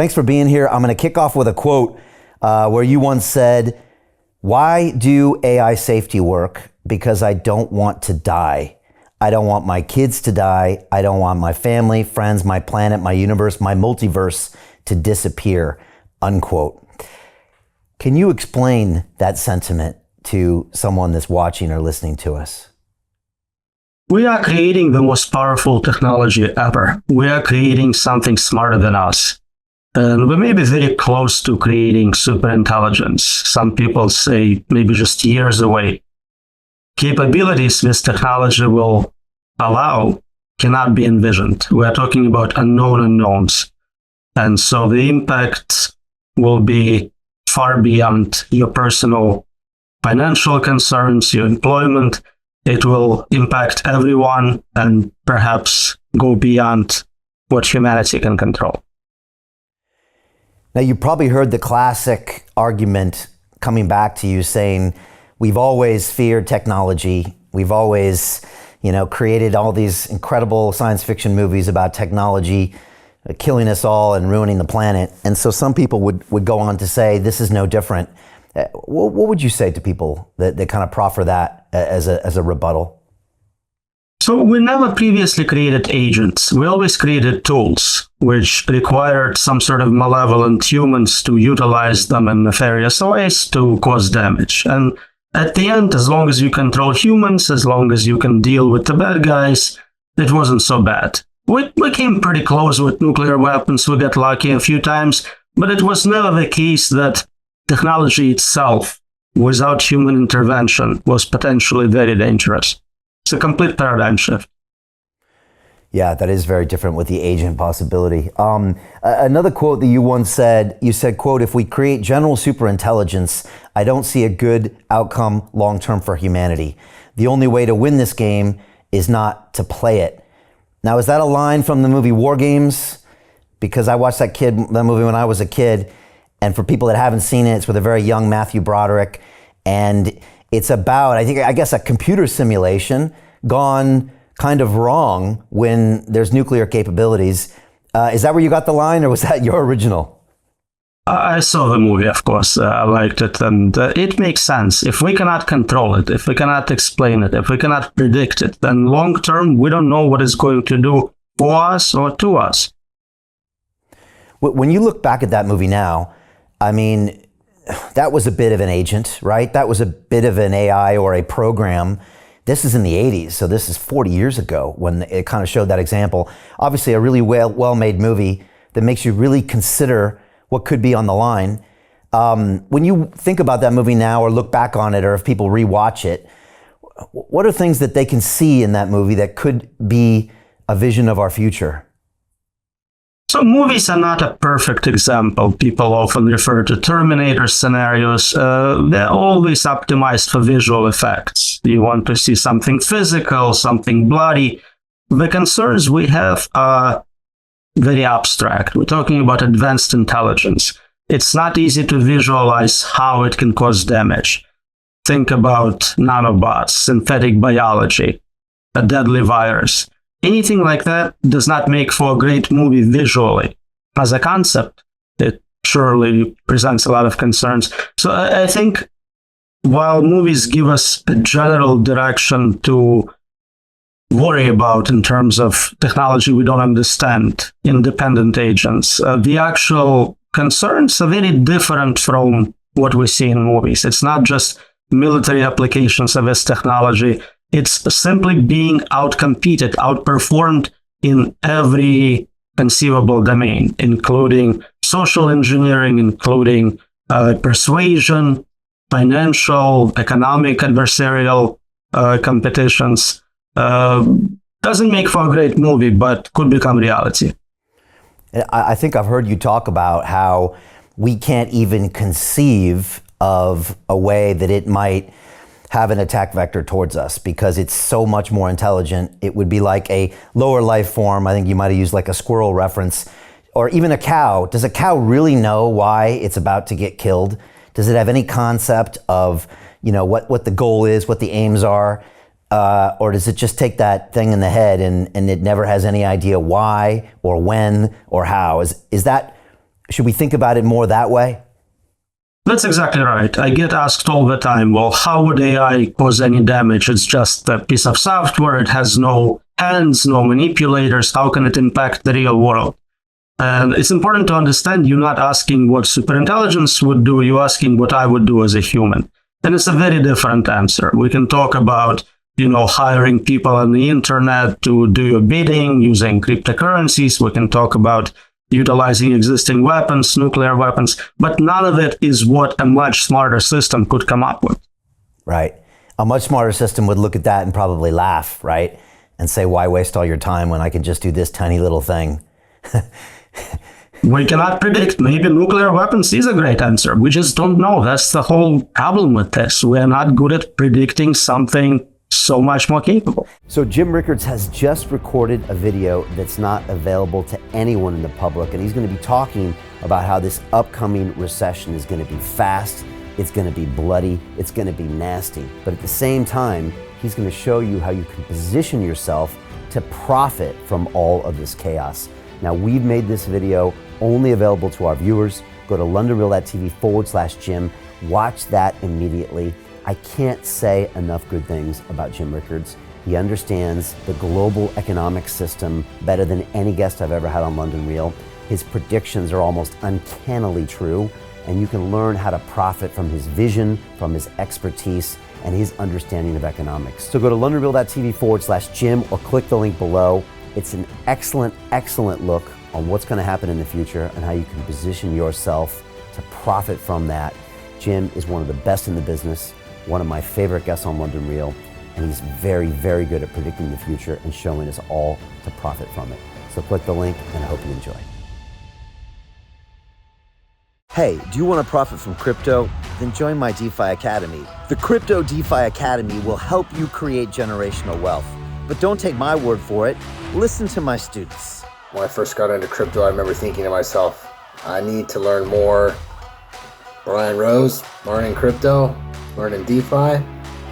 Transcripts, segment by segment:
Thanks for being here. I'm going to kick off with a quote where you once said, "Why do AI safety work? Because I don't want to die. I don't want my kids to die. I don't want my family, friends, my planet, my universe, my multiverse to disappear," unquote. Can you explain that sentiment to someone that's watching or listening to us? We are creating the most powerful technology ever. We are creating something smarter than us. And we may be very close to creating superintelligence. Some people say maybe just years away. Capabilities this technology will allow cannot be envisioned. We are talking about unknown unknowns. And so the impact will be far beyond your personal financial concerns, your employment. It will impact everyone and perhaps go beyond what humanity can control. Now, you probably heard the classic argument coming back to you saying, we've always feared technology. We've always, created all these incredible science fiction movies about technology killing us all and ruining the planet. And so some people would go on to say, this is no different. What would you say to people that kind of proffer that as a rebuttal? So we never previously created agents. We always created tools, which required some sort of malevolent humans to utilize them in nefarious ways to cause damage. And at the end, as long as you control humans, as long as you can deal with the bad guys, it wasn't so bad. We came pretty close with nuclear weapons. We got lucky a few times, but it was never the case that technology itself, without human intervention, was potentially very dangerous. It's a complete paradigm shift. Yeah, that is very different with the agent possibility. Another quote that you once said, quote, "If we create general superintelligence, I don't see a good outcome long-term for humanity. The only way to win this game is not to play it." Now, is that a line from the movie War Games? Because I watched that movie when I was a kid, and for people that haven't seen it, it's with a very young Matthew Broderick, and it's about, I guess, a computer simulation gone kind of wrong when there's nuclear capabilities. Is that where you got the line, or was that your original? I saw the movie, of course. I liked it, and it makes sense. If we cannot control it, if we cannot explain it, if we cannot predict it, then long term, we don't know what it's going to do for us or to us. When you look back at that movie now, that was a bit of an agent, right? That was a bit of an AI or a program. This is in the 80s, so this is 40 years ago when it kind of showed that example. Obviously, a really well-made movie that makes you really consider what could be on the line. When you think about that movie now or look back on it, or if people rewatch it, what are things that they can see in that movie that could be a vision of our future? So movies are not a perfect example. People often refer to Terminator scenarios. They're always optimized for visual effects. You want to see something physical, something bloody. The concerns we have are very abstract. We're talking about advanced intelligence. It's not easy to visualize how it can cause damage. Think about nanobots, synthetic biology, a deadly virus. Anything like that does not make for a great movie visually. As a concept, it surely presents a lot of concerns. So I think while movies give us a general direction to worry about in terms of technology we don't understand, independent agents, the actual concerns are very different from what we see in movies. It's not just military applications of this technology. It's simply being outcompeted, outperformed in every conceivable domain, including social engineering, including persuasion, financial, economic, adversarial competitions. Doesn't make for a great movie, but could become reality. I think I've heard you talk about how we can't even conceive of a way that it might have an attack vector towards us because it's so much more intelligent. It would be like a lower life form. I think you might have used like a squirrel reference, or even a cow. Does a cow really know why it's about to get killed? Does it have any concept of, what the goal is, what the aims are? Or does it just take that thing in the head and it never has any idea why or when or how? Should we think about it more that way? That's exactly right. I get asked all the time, well, how would AI cause any damage? It's just a piece of software. It has no hands, no manipulators. How can it impact the real world? And it's important to understand you're not asking what superintelligence would do. You're asking what I would do as a human. And it's a very different answer. We can talk about, hiring people on the internet to do your bidding using cryptocurrencies. We can talk about utilizing existing weapons, nuclear weapons, but none of it is what a much smarter system could come up with. Right. A much smarter system would look at that and probably laugh, right? And say, why waste all your time when I can just do this tiny little thing? We cannot predict. Maybe nuclear weapons is a great answer. We just don't know. That's the whole problem with this. We're not good at predicting something so much more capable. So Jim Rickards has just recorded a video that's not available to anyone in the public, and he's going to be talking about how this upcoming recession is going to be fast, it's going to be bloody, it's going to be nasty. But at the same time, he's going to show you how you can position yourself to profit from all of this chaos. Now, we've made this video only available to our viewers. Go to londonreal.tv/Jim. Watch that immediately. I can't say enough good things about Jim Rickards. He understands the global economic system better than any guest I've ever had on London Real. His predictions are almost uncannily true, and you can learn how to profit from his vision, from his expertise, and his understanding of economics. So go to londonreal.tv/Jim or click the link below. It's an excellent, excellent look on what's going to happen in the future and how you can position yourself to profit from that. Jim is one of the best in the business, one of my favorite guests on London Real, and he's very, very good at predicting the future and showing us all to profit from it. So click the link, and I hope you enjoy. Hey, do you want to profit from crypto? Then join my DeFi Academy. The Crypto DeFi Academy will help you create generational wealth. But don't take my word for it. Listen to my students. When I first got into crypto, I remember thinking to myself, I need to learn more. Brian Rose, learning crypto, learning DeFi,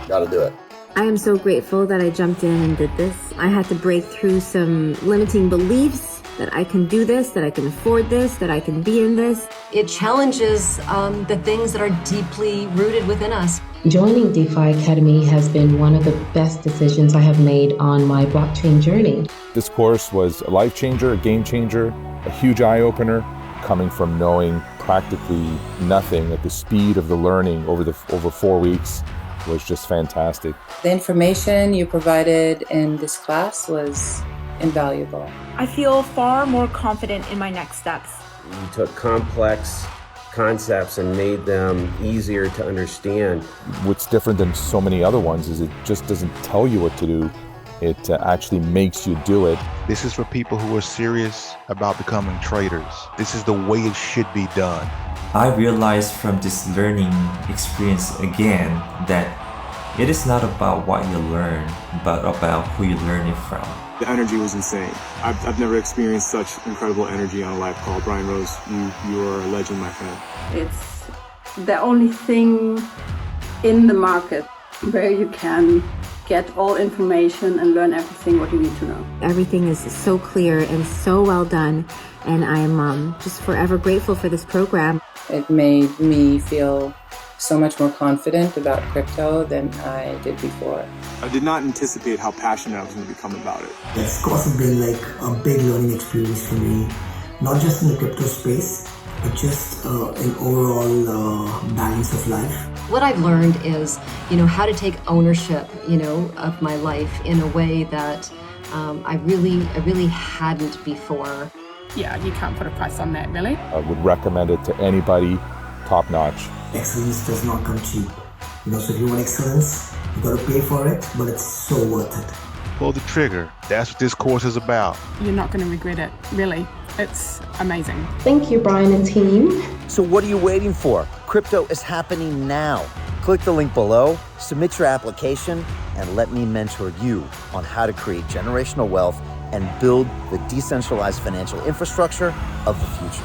gotta do it. I am so grateful that I jumped in and did this. I had to break through some limiting beliefs that I can do this, that I can afford this, that I can be in this. It challenges the things that are deeply rooted within us. Joining DeFi Academy has been one of the best decisions I have made on my blockchain journey. This course was a life changer, a game changer, a huge eye-opener, coming from knowing practically nothing at the speed of the learning over 4 weeks was just fantastic. The information you provided in this class was invaluable. I feel far more confident in my next steps. You took complex concepts and made them easier to understand. What's different than so many other ones is it just doesn't tell you what to do. It actually makes you do it. This is for people who are serious about becoming traders. This is the way it should be done. I realized from this learning experience again that it is not about what you learn, but about who you learn it from. The energy was insane. I've never experienced such incredible energy on a live call. Brian Rose, you are a legend, my friend. It's the only thing in the market where you can get all information and learn everything what you need to know. Everything is so clear and so well done, and I am just forever grateful for this program. It made me feel so much more confident about crypto than I did before. I did not anticipate how passionate I was going to become about it. It's also been like a big learning experience for me, not just in the crypto space, but just an overall balance of life. What I've learned is, how to take ownership, of my life in a way that I really hadn't before. Yeah, you can't put a price on that, really. I would recommend it to anybody, top notch. Excellence does not come cheap. So if you want excellence, you got to pay for it, but it's so worth it. Pull the trigger. That's what this course is about. You're not going to regret it, really. It's amazing. Thank you, Brian and team. So what are you waiting for? Crypto is happening now. Click the link below, submit your application, and let me mentor you on how to create generational wealth and build the decentralized financial infrastructure of the future.